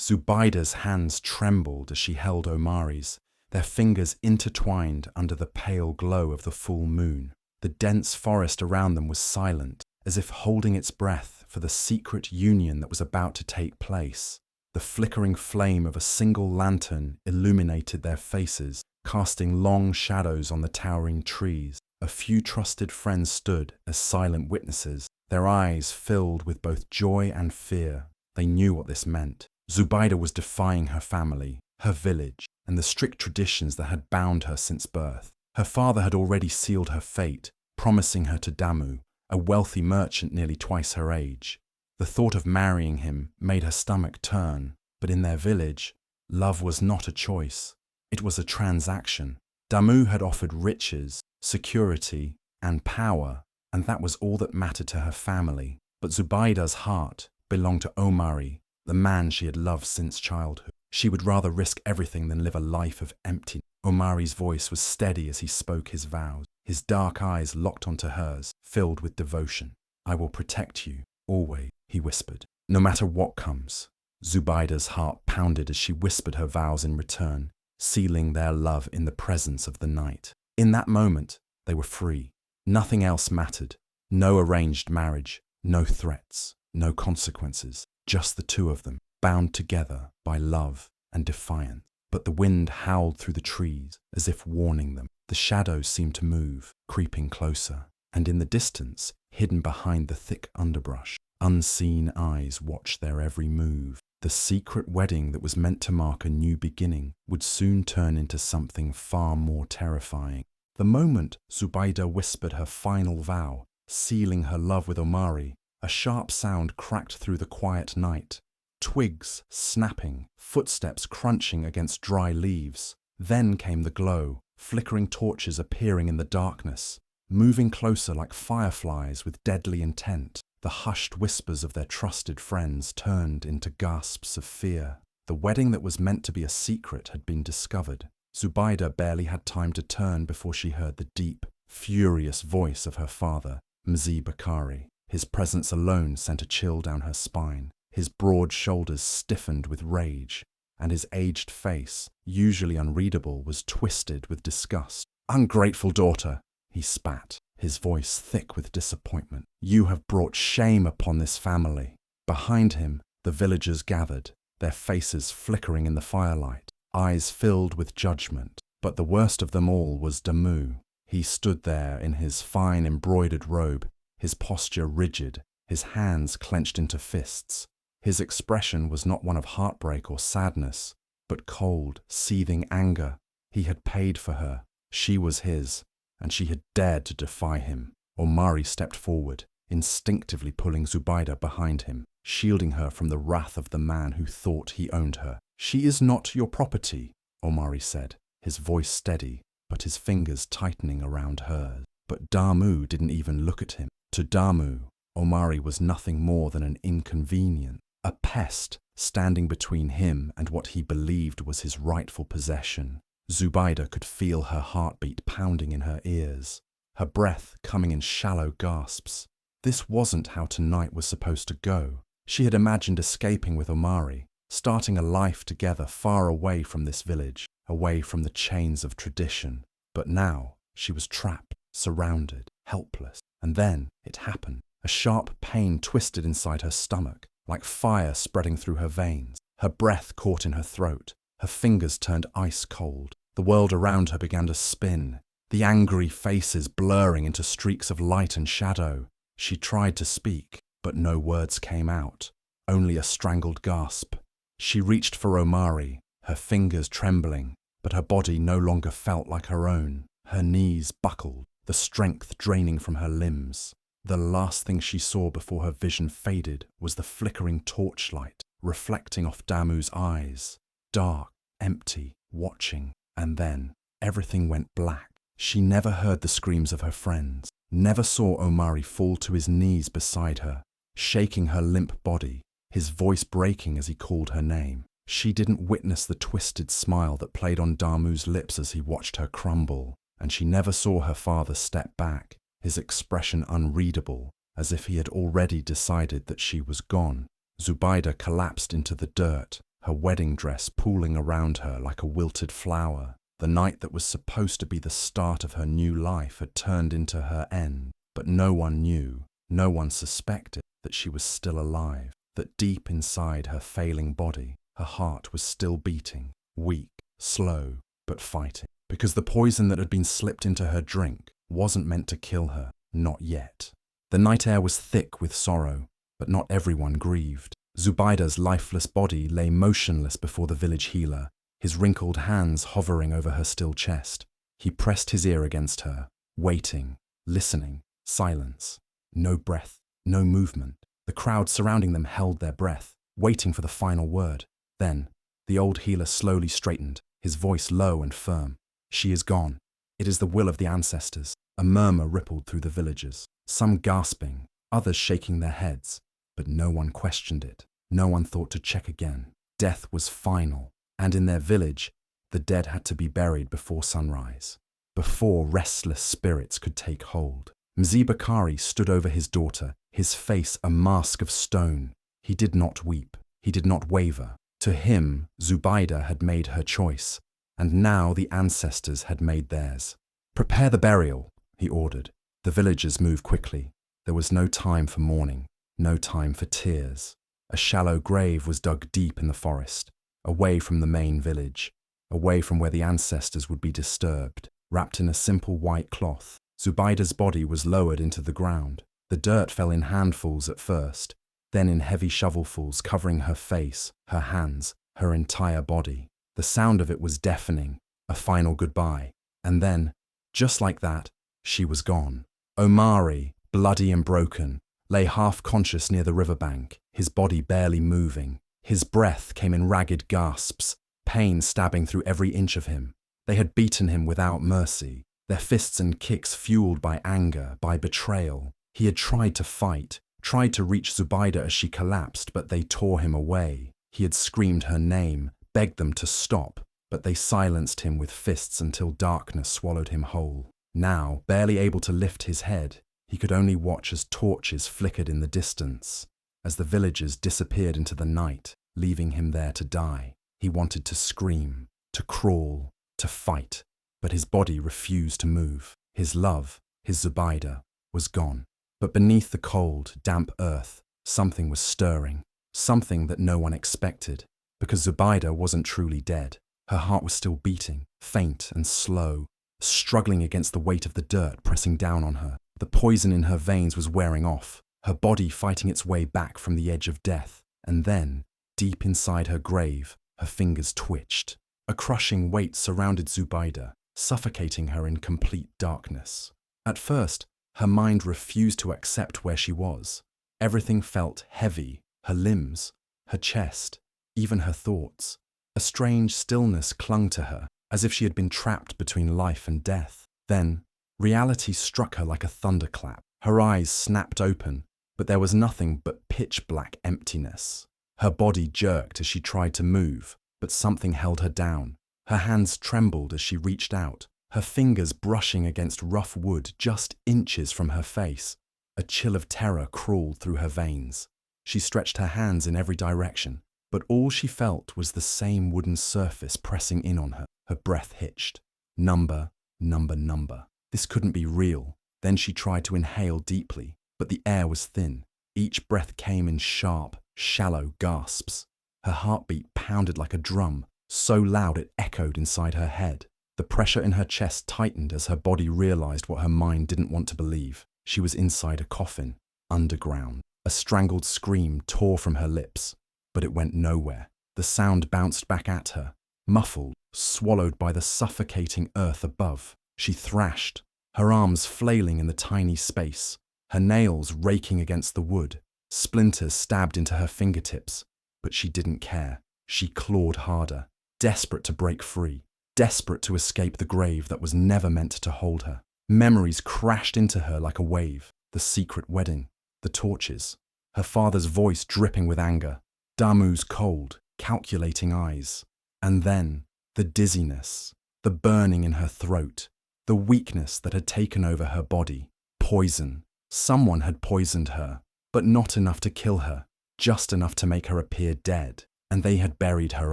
Zubaydah's hands trembled as she held Omari's, their fingers intertwined under the pale glow of the full moon. The dense forest around them was silent, as if holding its breath for the secret union that was about to take place. The flickering flame of a single lantern illuminated their faces, casting long shadows on the towering trees. A few trusted friends stood as silent witnesses, their eyes filled with both joy and fear. They knew what this meant. Zubaydah was defying her family, her village, and the strict traditions that had bound her since birth. Her father had already sealed her fate, promising her to Damu, a wealthy merchant nearly twice her age. The thought of marrying him made her stomach turn, but in their village, love was not a choice. It was a transaction. Damu had offered riches, security, and power, and that was all that mattered to her family. But Zubaydah's heart belonged to Omari, the man she had loved since childhood. She would rather risk everything than live a life of emptiness. Omari's voice was steady as he spoke his vows, his dark eyes locked onto hers, filled with devotion. "I will protect you, always," he whispered, "no matter what comes." Zubaydah's heart pounded as she whispered her vows in return, sealing their love in the presence of the night. In that moment, they were free. Nothing else mattered. No arranged marriage, no threats, no consequences, just the two of them, bound together by love and defiance. But the wind howled through the trees, as if warning them. The shadows seemed to move, creeping closer, and in the distance, hidden behind the thick underbrush, unseen eyes watched their every move. The secret wedding that was meant to mark a new beginning would soon turn into something far more terrifying. The moment Zubaydah whispered her final vow, sealing her love with Omari, a sharp sound cracked through the quiet night. Twigs snapping, footsteps crunching against dry leaves. Then came the glow, flickering torches appearing in the darkness, moving closer like fireflies with deadly intent. The hushed whispers of their trusted friends turned into gasps of fear. The wedding that was meant to be a secret had been discovered. Zubaydah barely had time to turn before she heard the deep, furious voice of her father, Mzi Bakari. His presence alone sent a chill down her spine. His broad shoulders stiffened with rage, and his aged face, usually unreadable, was twisted with disgust. "Ungrateful daughter," he spat, his voice thick with disappointment. "You have brought shame upon this family." Behind him, the villagers gathered, their faces flickering in the firelight, eyes filled with judgment. But the worst of them all was Damu. He stood there in his fine embroidered robe, his posture rigid, his hands clenched into fists. His expression was not one of heartbreak or sadness, but cold, seething anger. He had paid for her. She was his, and she had dared to defy him. Omari stepped forward, instinctively pulling Zubaydah behind him, shielding her from the wrath of the man who thought he owned her. "She is not your property," Omari said, his voice steady, but his fingers tightening around hers. But Damu didn't even look at him. To Damu, Omari was nothing more than an inconvenience, a pest standing between him and what he believed was his rightful possession. Zubaydah could feel her heartbeat pounding in her ears, her breath coming in shallow gasps. This wasn't how tonight was supposed to go. She had imagined escaping with Omari, starting a life together far away from this village, away from the chains of tradition. But now she was trapped, surrounded, helpless. And then it happened. A sharp pain twisted inside her stomach, like fire spreading through her veins. Her breath caught in her throat. Her fingers turned ice cold. The world around her began to spin, the angry faces blurring into streaks of light and shadow. She tried to speak, but no words came out, only a strangled gasp. She reached for Omari, her fingers trembling, but her body no longer felt like her own. Her knees buckled, the strength draining from her limbs. The last thing she saw before her vision faded was the flickering torchlight reflecting off Damu's eyes, dark, empty, watching. And then everything went black. She never heard the screams of her friends, never saw Omari fall to his knees beside her, shaking her limp body, his voice breaking as he called her name. She didn't witness the twisted smile that played on Damu's lips as he watched her crumble, and she never saw her father step back, his expression unreadable, as if he had already decided that she was gone. Zubaydah collapsed into the dirt, her wedding dress pooling around her like a wilted flower. The night that was supposed to be the start of her new life had turned into her end, but no one knew, no one suspected that she was still alive, that deep inside her failing body, her heart was still beating, weak, slow, but fighting. Because the poison that had been slipped into her drink wasn't meant to kill her, not yet. The night air was thick with sorrow, but not everyone grieved. Zubaydah's lifeless body lay motionless before the village healer, his wrinkled hands hovering over her still chest. He pressed his ear against her, waiting, listening, silence. No breath, no movement. The crowd surrounding them held their breath, waiting for the final word. Then, the old healer slowly straightened, his voice low and firm. "She is gone. It is the will of the ancestors." A murmur rippled through the villagers, some gasping, others shaking their heads, but no one questioned it. No one thought to check again. Death was final, and in their village, the dead had to be buried before sunrise, before restless spirits could take hold. Mzee Bakari stood over his daughter, his face a mask of stone. He did not weep. He did not waver. To him, Zubaydah had made her choice, and now the ancestors had made theirs. "Prepare the burial," he ordered. The villagers moved quickly. There was no time for mourning, no time for tears. A shallow grave was dug deep in the forest, away from the main village, away from where the ancestors would be disturbed. Wrapped in a simple white cloth, Zubaydah's body was lowered into the ground. The dirt fell in handfuls at first, then in heavy shovelfuls covering her face, her hands, her entire body. The sound of it was deafening, a final goodbye. And then, just like that, she was gone. Omari, bloody and broken, lay half-conscious near the riverbank, his body barely moving. His breath came in ragged gasps, pain stabbing through every inch of him. They had beaten him without mercy, their fists and kicks fueled by anger, by betrayal. He had tried to fight, tried to reach Zubaydah as she collapsed, but they tore him away. He had screamed her name, begged them to stop, but they silenced him with fists until darkness swallowed him whole. Now, barely able to lift his head, he could only watch as torches flickered in the distance, as the villagers disappeared into the night, leaving him there to die. He wanted to scream, to crawl, to fight, but his body refused to move. His love, his Zubaydah, was gone. But beneath the cold, damp earth, something was stirring, something that no one expected, because Zubaydah wasn't truly dead. Her heart was still beating, faint and slow, struggling against the weight of the dirt pressing down on her. The poison in her veins was wearing off, her body fighting its way back from the edge of death. And then, deep inside her grave, her fingers twitched. A crushing weight surrounded Zubaydah, suffocating her in complete darkness. At first, her mind refused to accept where she was. Everything felt heavy, her limbs, her chest, even her thoughts. A strange stillness clung to her, as if she had been trapped between life and death. Then, reality struck her like a thunderclap. Her eyes snapped open, but there was nothing but pitch-black emptiness. Her body jerked as she tried to move, but something held her down. Her hands trembled as she reached out, her fingers brushing against rough wood just inches from her face. A chill of terror crawled through her veins. She stretched her hands in every direction, but all she felt was the same wooden surface pressing in on her. Her breath hitched. Number, number, number. This couldn't be real. Then she tried to inhale deeply, but the air was thin. Each breath came in sharp, shallow gasps. Her heartbeat pounded like a drum, so loud it echoed inside her head. The pressure in her chest tightened as her body realized what her mind didn't want to believe. She was inside a coffin, underground. A strangled scream tore from her lips, but it went nowhere. The sound bounced back at her, muffled, swallowed by the suffocating earth above. She thrashed, her arms flailing in the tiny space, her nails raking against the wood. Splinters stabbed into her fingertips, but she didn't care. She clawed harder, desperate to break free, desperate to escape the grave that was never meant to hold her. Memories crashed into her like a wave. The secret wedding, the torches, her father's voice dripping with anger, Damu's cold, calculating eyes. And then, the dizziness, the burning in her throat, the weakness that had taken over her body. Poison. Someone had poisoned her, but not enough to kill her, just enough to make her appear dead. and they had buried her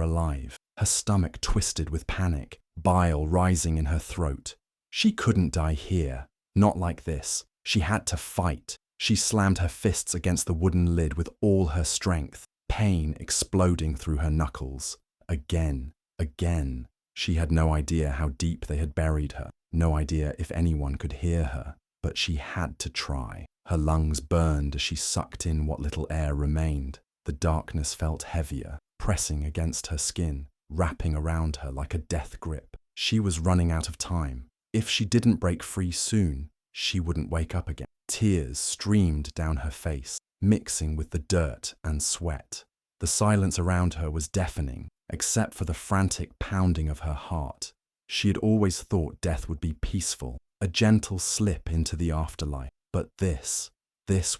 alive. Her stomach twisted with panic, bile rising in her throat. She couldn't die here. Not like this. She had to fight. She slammed her fists against the wooden lid with all her strength, pain exploding through her knuckles. Again. She had no idea how deep they had buried her, no idea if anyone could hear her, but she had to try. Her lungs burned as she sucked in what little air remained. The darkness felt heavier, pressing against her skin, wrapping around her like a death grip. She was running out of time. If she didn't break free soon, she wouldn't wake up again. Tears streamed down her face, mixing with the dirt and sweat. The silence around her was deafening, except for the frantic pounding of her heart. She had always thought death would be peaceful, a gentle slip into the afterlife. But this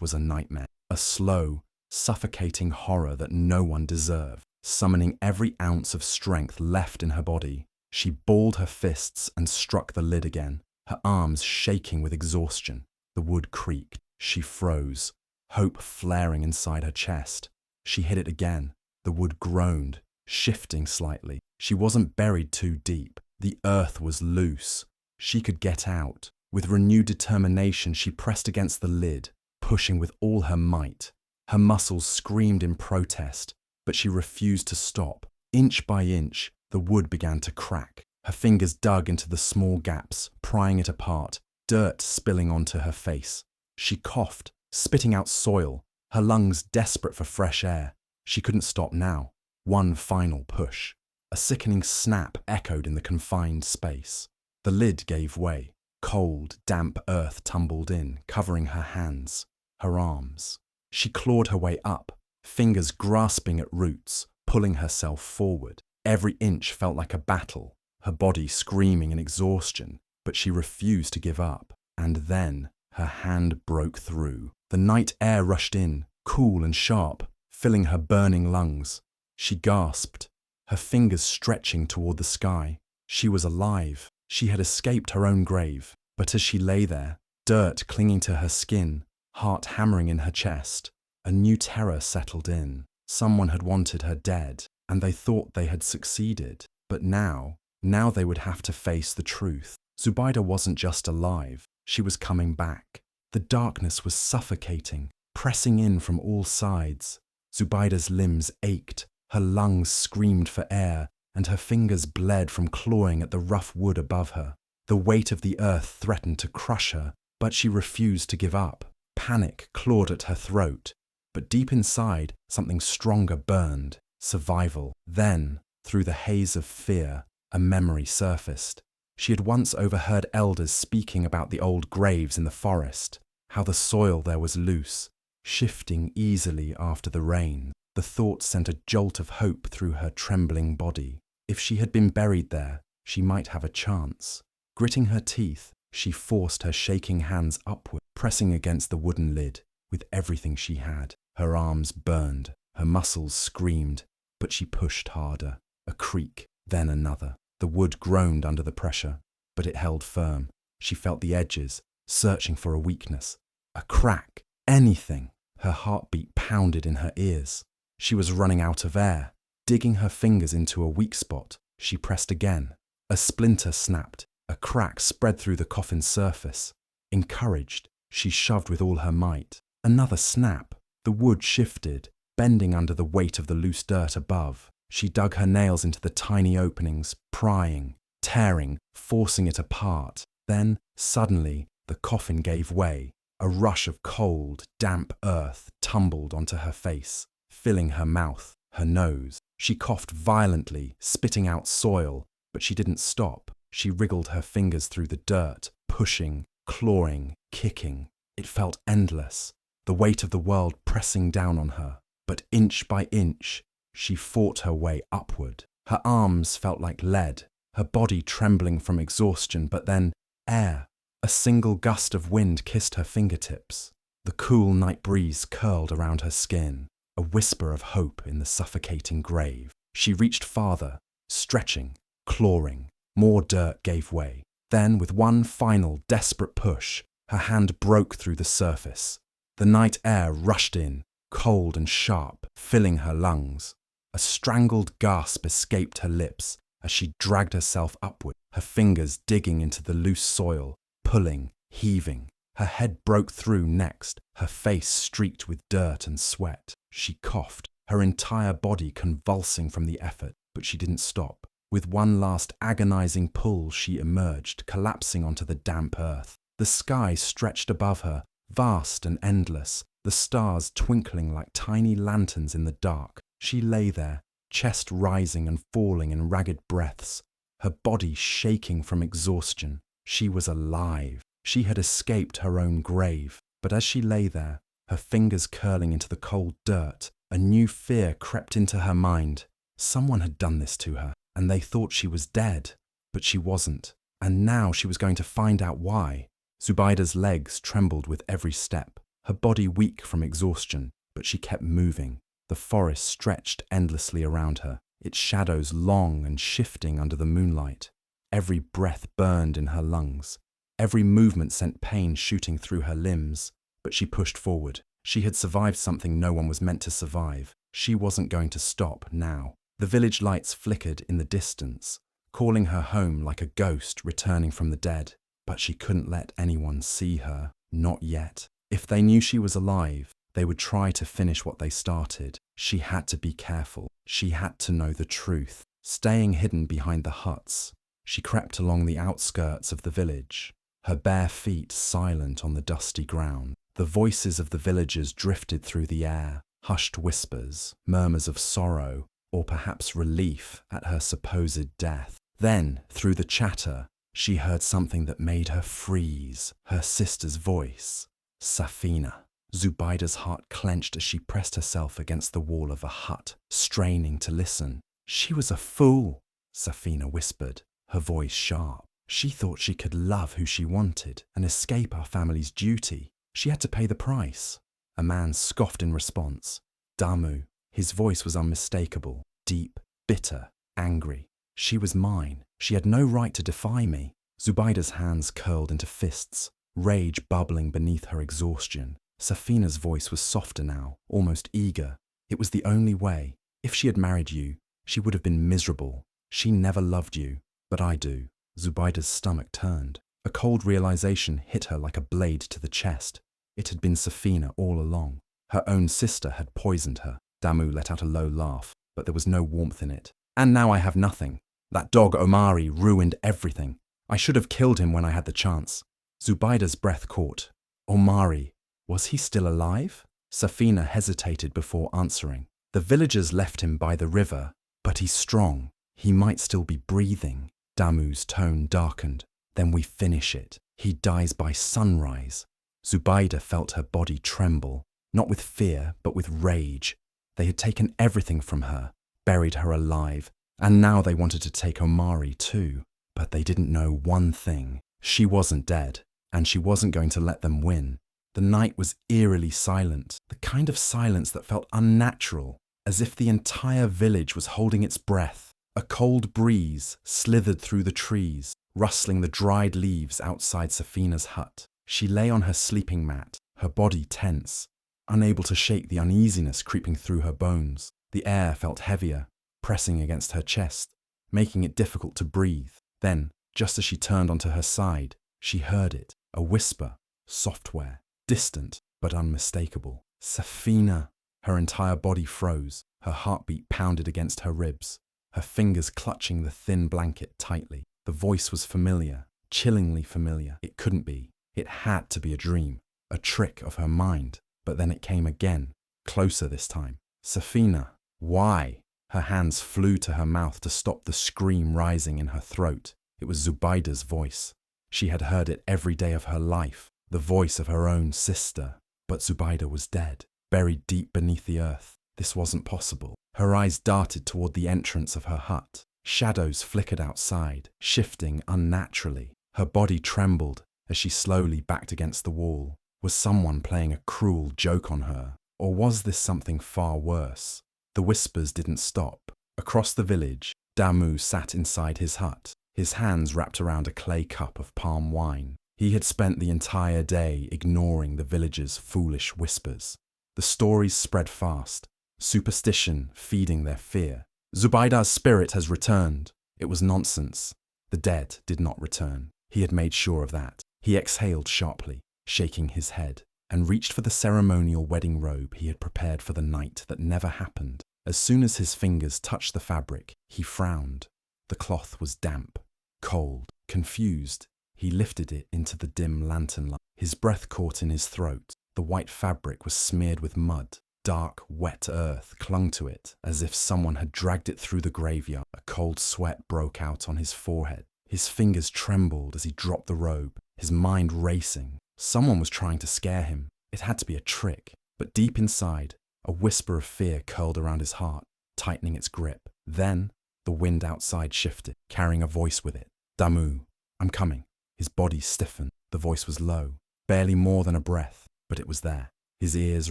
was a nightmare, a slow, suffocating horror that no one deserved. Summoning every ounce of strength left in her body, she balled her fists and struck the lid again, her arms shaking with exhaustion. The wood creaked. She froze, hope flaring inside her chest. She hit it again. The wood groaned, shifting slightly. She wasn't buried too deep. The earth was loose. She could get out. With renewed determination, she pressed against the lid, pushing with all her might. Her muscles screamed in protest, but she refused to stop. Inch by inch, the wood began to crack. Her fingers dug into the small gaps, prying it apart, dirt spilling onto her face. She coughed, spitting out soil, her lungs desperate for fresh air. She couldn't stop now. One final push. A sickening snap echoed in the confined space. The lid gave way. Cold, damp earth tumbled in, covering her hands, her arms. She clawed her way up, fingers grasping at roots, pulling herself forward. Every inch felt like a battle, her body screaming in exhaustion, but she refused to give up. And then her hand broke through. The night air rushed in, cool and sharp, filling her burning lungs. She gasped, her fingers stretching toward the sky. She was alive. She had escaped her own grave. But as she lay there, dirt clinging to her skin, heart hammering in her chest, a new terror settled in. Someone had wanted her dead, and they thought they had succeeded. But now they would have to face the truth. Zubaida wasn't just alive, she was coming back. The darkness was suffocating, pressing in from all sides. Zubaida's limbs ached, her lungs screamed for air, and her fingers bled from clawing at the rough wood above her. The weight of the earth threatened to crush her, but she refused to give up. Panic clawed at her throat, but deep inside, something stronger burned. Survival. Then, through the haze of fear, a memory surfaced. She had once overheard elders speaking about the old graves in the forest, how the soil there was loose, shifting easily after the rain. The thought sent a jolt of hope through her trembling body. If she had been buried there, she might have a chance. Gritting her teeth, she forced her shaking hands upward, pressing against the wooden lid with everything she had. Her arms burned, her muscles screamed, but she pushed harder. A creak, then another. The wood groaned under the pressure, but it held firm. She felt the edges, searching for a weakness. A crack, anything. Her heartbeat pounded in her ears. She was running out of air. Digging her fingers into a weak spot, she pressed again. A splinter snapped. A crack spread through the coffin's surface. Encouraged, she shoved with all her might. Another snap. The wood shifted, bending under the weight of the loose dirt above. She dug her nails into the tiny openings, prying, tearing, forcing it apart. Then, suddenly, the coffin gave way. A rush of cold, damp earth tumbled onto her face, filling her mouth, her nose. She coughed violently, spitting out soil, but she didn't stop. She wriggled her fingers through the dirt, pushing, clawing, kicking. It felt endless, the weight of the world pressing down on her. But inch by inch, she fought her way upward. Her arms felt like lead, her body trembling from exhaustion, but then air. A single gust of wind kissed her fingertips. The cool night breeze curled around her skin, a whisper of hope in the suffocating grave. She reached farther, stretching, clawing. More dirt gave way. Then, with one final desperate push, her hand broke through the surface. The night air rushed in, cold and sharp, filling her lungs. A strangled gasp escaped her lips as she dragged herself upward, her fingers digging into the loose soil, pulling, heaving. Her head broke through next, her face streaked with dirt and sweat. She coughed, her entire body convulsing from the effort, but she didn't stop. With one last agonizing pull, she emerged, collapsing onto the damp earth. The sky stretched above her, vast and endless, the stars twinkling like tiny lanterns in the dark. She lay there, chest rising and falling in ragged breaths, her body shaking from exhaustion. She was alive. She had escaped her own grave. But as she lay there, her fingers curling into the cold dirt, a new fear crept into her mind. Someone had done this to her, and they thought she was dead. But she wasn't. And now she was going to find out why. Zubayda's legs trembled with every step, her body weak from exhaustion, but she kept moving. The forest stretched endlessly around her, its shadows long and shifting under the moonlight. Every breath burned in her lungs. Every movement sent pain shooting through her limbs. But she pushed forward. She had survived something no one was meant to survive. She wasn't going to stop now. The village lights flickered in the distance, calling her home like a ghost returning from the dead. But she couldn't let anyone see her. Not yet. If they knew she was alive, they would try to finish what they started. She had to be careful. She had to know the truth. Staying hidden behind the huts, she crept along the outskirts of the village, her bare feet silent on the dusty ground. The voices of the villagers drifted through the air, hushed whispers, murmurs of sorrow, or perhaps relief at her supposed death. Then, through the chatter, she heard something that made her freeze, her sister's voice. Safina. Zubayda's heart clenched as she pressed herself against the wall of a hut, straining to listen. She was a fool, Safina whispered, her voice sharp. She thought she could love who she wanted and escape our family's duty. She had to pay the price. A man scoffed in response. Damu. His voice was unmistakable, deep, bitter, angry. She was mine. She had no right to defy me. Zubayda's hands curled into fists, rage bubbling beneath her exhaustion. Safina's voice was softer now, almost eager. It was the only way. If she had married you, she would have been miserable. She never loved you, but I do. Zubayda's stomach turned. A cold realization hit her like a blade to the chest. It had been Safina all along. Her own sister had poisoned her. Damu let out a low laugh, but there was no warmth in it. And now I have nothing. That dog Omari ruined everything. I should have killed him when I had the chance. Zubayda's breath caught. Omari. Was he still alive? Safina hesitated before answering. The villagers left him by the river, but he's strong. He might still be breathing. Damu's tone darkened. Then we finish it. He dies by sunrise. Zubayda felt her body tremble, not with fear, but with rage. They had taken everything from her, buried her alive, and now they wanted to take Omari too. But they didn't know one thing. She wasn't dead, and she wasn't going to let them win. The night was eerily silent, the kind of silence that felt unnatural, as if the entire village was holding its breath. A cold breeze slithered through the trees, rustling the dried leaves outside Safina's hut. She lay on her sleeping mat, her body tense, unable to shake the uneasiness creeping through her bones. The air felt heavier, pressing against her chest, making it difficult to breathe. Then, just as she turned onto her side, she heard it, a whisper, software. Distant, but unmistakable. Safina. Her entire body froze, her heartbeat pounded against her ribs, her fingers clutching the thin blanket tightly. The voice was familiar, chillingly familiar. It couldn't be. It had to be a dream, a trick of her mind. But then it came again, closer this time. Safina. Why? Her hands flew to her mouth to stop the scream rising in her throat. It was Zubayda's voice. She had heard it every day of her life. The voice of her own sister. But Zubayda was dead, buried deep beneath the earth. This wasn't possible. Her eyes darted toward the entrance of her hut. Shadows flickered outside, shifting unnaturally. Her body trembled as she slowly backed against the wall. Was someone playing a cruel joke on her? Or was this something far worse? The whispers didn't stop. Across the village, Damu sat inside his hut, his hands wrapped around a clay cup of palm wine. He had spent the entire day ignoring the villagers' foolish whispers. The stories spread fast. superstition feeding their fear. Zubaida's spirit has returned. It was nonsense. The dead did not return. He had made sure of that. He exhaled sharply, shaking his head, and reached for the ceremonial wedding robe he had prepared for the night that never happened. As soon as his fingers touched the fabric, he frowned. The cloth was damp, cold, confused. He lifted it into the dim lantern light. His breath caught in his throat. The white fabric was smeared with mud. Dark, wet earth clung to it, as if someone had dragged it through the graveyard. A cold sweat broke out on his forehead. His fingers trembled as he dropped the robe, his mind racing. Someone was trying to scare him. It had to be a trick. But deep inside, a whisper of fear curled around his heart, tightening its grip. Then, the wind outside shifted, carrying a voice with it. "Damu, I'm coming." His body stiffened. The voice was low, barely more than a breath, but it was there. His ears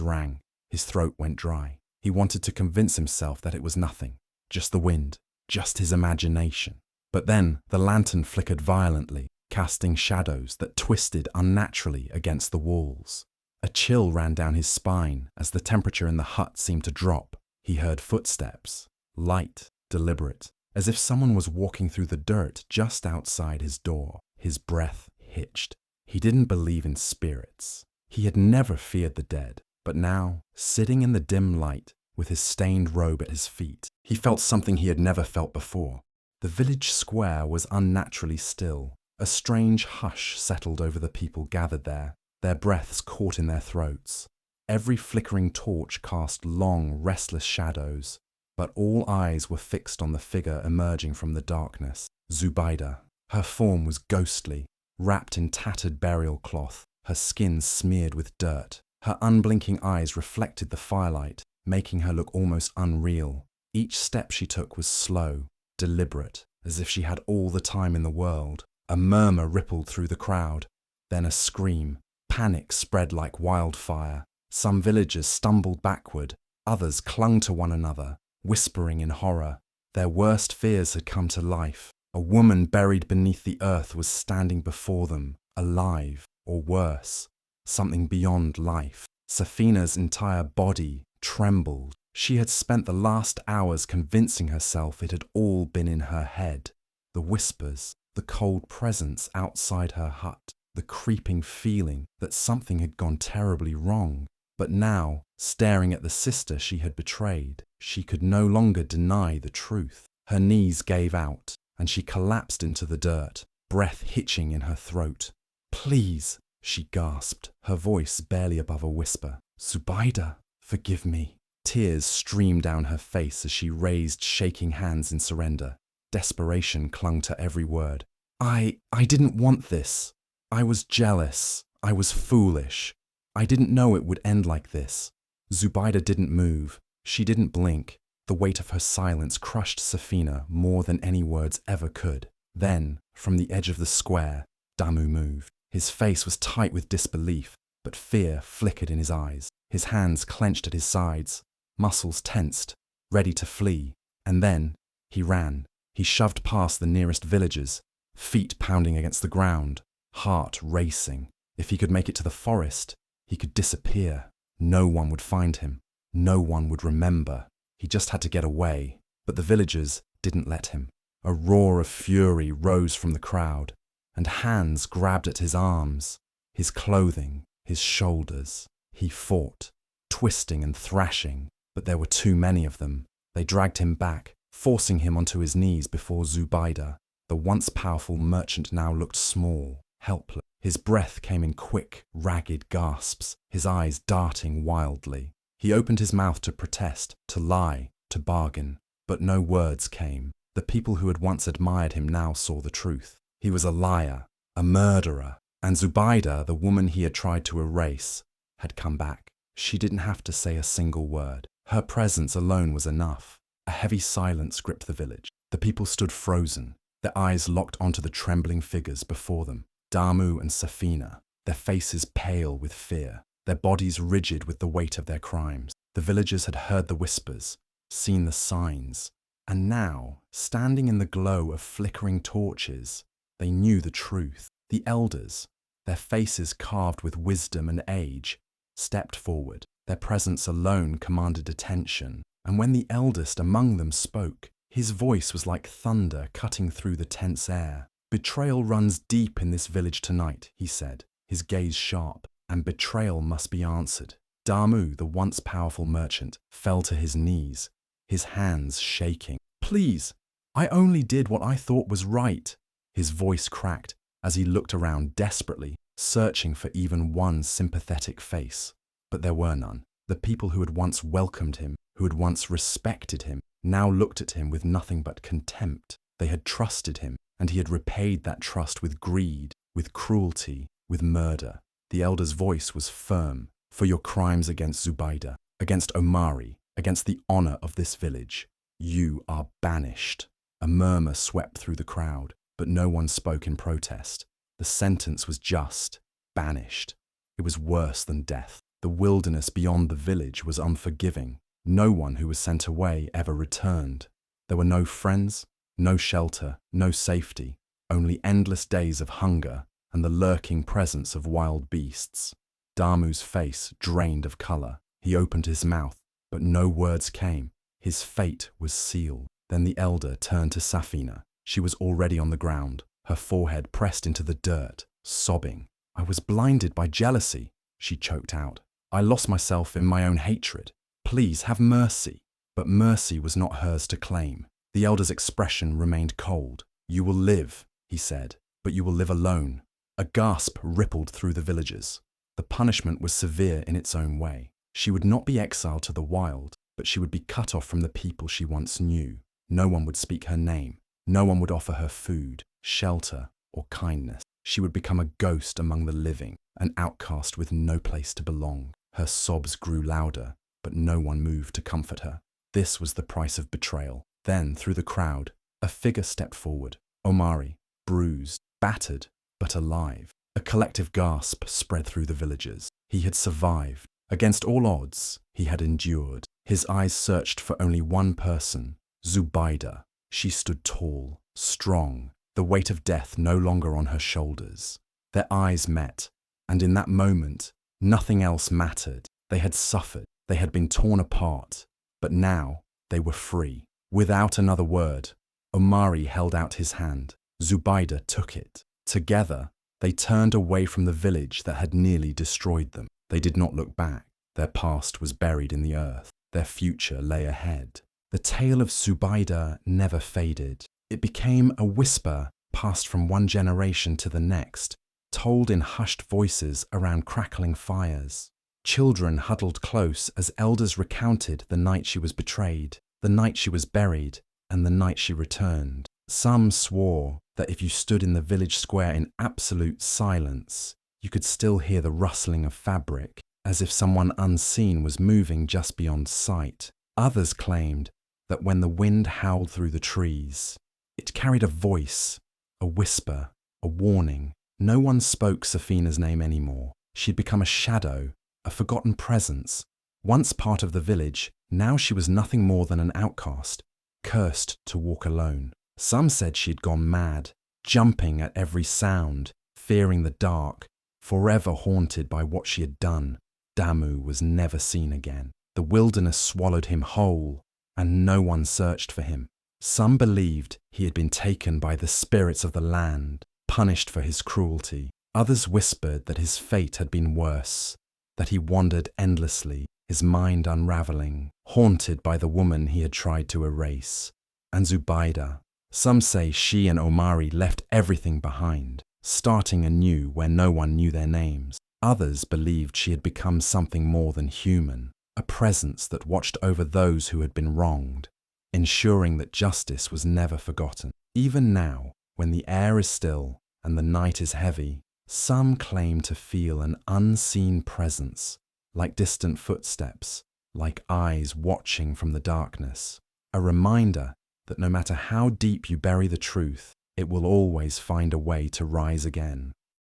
rang. His throat went dry. He wanted to convince himself that it was nothing, just the wind, just his imagination. But then the lantern flickered violently, casting shadows that twisted unnaturally against the walls. A chill ran down his spine as the temperature in the hut seemed to drop. He heard footsteps, light, deliberate, as if someone was walking through the dirt just outside his door. His breath hitched. He didn't believe in spirits. He had never feared the dead. But now, sitting in the dim light, with his stained robe at his feet, he felt something he had never felt before. The village square was unnaturally still. A strange hush settled over the people gathered there, their breaths caught in their throats. Every flickering torch cast long, restless shadows, but all eyes were fixed on the figure emerging from the darkness. Zubaida. Her form was ghostly, wrapped in tattered burial cloth, her skin smeared with dirt. Her unblinking eyes reflected the firelight, making her look almost unreal. Each step she took was slow, deliberate, as if she had all the time in the world. A murmur rippled through the crowd, then a scream. Panic spread like wildfire. Some villagers stumbled backward, others clung to one another, whispering in horror. Their worst fears had come to life. A woman buried beneath the earth was standing before them, alive, or worse, something beyond life. Safina's entire body trembled. She had spent the last hours convincing herself it had all been in her head. The whispers, the cold presence outside her hut, the creeping feeling that something had gone terribly wrong. But now, staring at the sister she had betrayed, she could no longer deny the truth. Her knees gave out, and she collapsed into the dirt, breath hitching in her throat. "Please," she gasped, her voice barely above a whisper. "Zubaida, forgive me." Tears streamed down her face as she raised shaking hands in surrender. Desperation clung to every word. I didn't want this. I was jealous. I was foolish. I didn't know it would end like this." Zubaida didn't move. She didn't blink. The weight of her silence crushed Safina more than any words ever could. Then, from the edge of the square, Damu moved. His face was tight with disbelief, but fear flickered in his eyes. His hands clenched at his sides, muscles tensed, ready to flee. And then, he ran. He shoved past the nearest villagers, feet pounding against the ground, heart racing. If he could make it to the forest, he could disappear. No one would find him. No one would remember. He just had to get away. But the villagers didn't let him. A roar of fury rose from the crowd, and hands grabbed at his arms, his clothing, his shoulders. He fought, twisting and thrashing, but there were too many of them. They dragged him back, forcing him onto his knees before Zubaida. The once powerful merchant now looked small, helpless. His breath came in quick, ragged gasps, his eyes darting wildly. He opened his mouth to protest, to lie, to bargain, but no words came. The people who had once admired him now saw the truth. He was a liar, a murderer, and Zubaida, the woman he had tried to erase, had come back. She didn't have to say a single word. Her presence alone was enough. A heavy silence gripped the village. The people stood frozen, their eyes locked onto the trembling figures before them. Damu and Safina, their faces pale with fear, their bodies rigid with the weight of their crimes. The villagers had heard the whispers, seen the signs, and now, standing in the glow of flickering torches, they knew the truth. The elders, their faces carved with wisdom and age, stepped forward. Their presence alone commanded attention, and when the eldest among them spoke, his voice was like thunder cutting through the tense air. "Betrayal runs deep in this village tonight," he said, his gaze sharp, "and betrayal must be answered." Damu, the once powerful merchant, fell to his knees, his hands shaking. "Please, I only did what I thought was right." His voice cracked as he looked around desperately, searching for even one sympathetic face. But there were none. The people who had once welcomed him, who had once respected him, now looked at him with nothing but contempt. They had trusted him, and he had repaid that trust with greed, with cruelty, with murder. The elder's voice was firm. "For your crimes against Zubaydah, against Omari, against the honor of this village, you are banished." A murmur swept through the crowd, but no one spoke in protest. The sentence was just: banished. It was worse than death. The wilderness beyond the village was unforgiving. No one who was sent away ever returned. There were no friends, no shelter, no safety, only endless days of hunger and the lurking presence of wild beasts. Damu's face drained of color. He opened his mouth, but no words came. His fate was sealed. Then the elder turned to Safina. She was already on the ground, her forehead pressed into the dirt, sobbing. "I was blinded by jealousy," she choked out. "I lost myself in my own hatred. Please have mercy." But mercy was not hers to claim. The elder's expression remained cold. "You will live," he said, "but you will live alone." A gasp rippled through the villagers. The punishment was severe in its own way. She would not be exiled to the wild, but she would be cut off from the people she once knew. No one would speak her name. No one would offer her food, shelter, or kindness. She would become a ghost among the living, an outcast with no place to belong. Her sobs grew louder, but no one moved to comfort her. This was the price of betrayal. Then, through the crowd, a figure stepped forward. Omari, bruised, battered, but alive. A collective gasp spread through the villagers. He had survived. Against all odds, he had endured. His eyes searched for only one person, Zubaydah. She stood tall, strong, the weight of death no longer on her shoulders. Their eyes met, and in that moment, nothing else mattered. They had suffered, they had been torn apart, but now they were free. Without another word, Omari held out his hand. Zubaydah took it. Together, they turned away from the village that had nearly destroyed them. They did not look back. Their past was buried in the earth. Their future lay ahead. The tale of Zubaydah never faded. It became a whisper passed from one generation to the next, told in hushed voices around crackling fires. Children huddled close as elders recounted the night she was betrayed, the night she was buried, and the night she returned. Some swore that if you stood in the village square in absolute silence, you could still hear the rustling of fabric, as if someone unseen was moving just beyond sight. Others claimed that when the wind howled through the trees, it carried a voice, a whisper, a warning. No one spoke Safina's name anymore. She had become a shadow, a forgotten presence. Once part of the village, now she was nothing more than an outcast, cursed to walk alone. Some said she had gone mad, jumping at every sound, fearing the dark, forever haunted by what she had done. Damu was never seen again. The wilderness swallowed him whole, and no one searched for him. Some believed he had been taken by the spirits of the land, punished for his cruelty. Others whispered that his fate had been worse, that he wandered endlessly, his mind unraveling, haunted by the woman he had tried to erase. And Zubaydah. Some say she and Omari left everything behind, starting anew where no one knew their names. Others believed she had become something more than human, a presence that watched over those who had been wronged, ensuring that justice was never forgotten. Even now, when the air is still and the night is heavy, some claim to feel an unseen presence, like distant footsteps, like eyes watching from the darkness, a reminder that no matter how deep you bury the truth, it will always find a way to rise again.